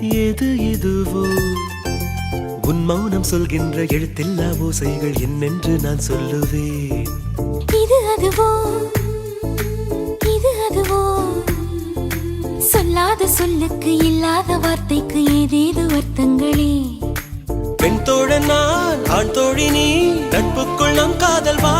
எது இதுவோ உன் மௌனம் சொல்கின்ற எழுத்தில்லா ஓசைகள் என்னென்று நான் சொல்லுவேன். இது அதுவோ இது அதுவோ சொல்லாத சொல்லுக்கு இல்லாத வார்த்தைக்கு ஏதேது அர்த்தங்களே. பெண் தோழன் நான், ஆண் தோழி நீ, நட்புக்குள் நம் காதல் வா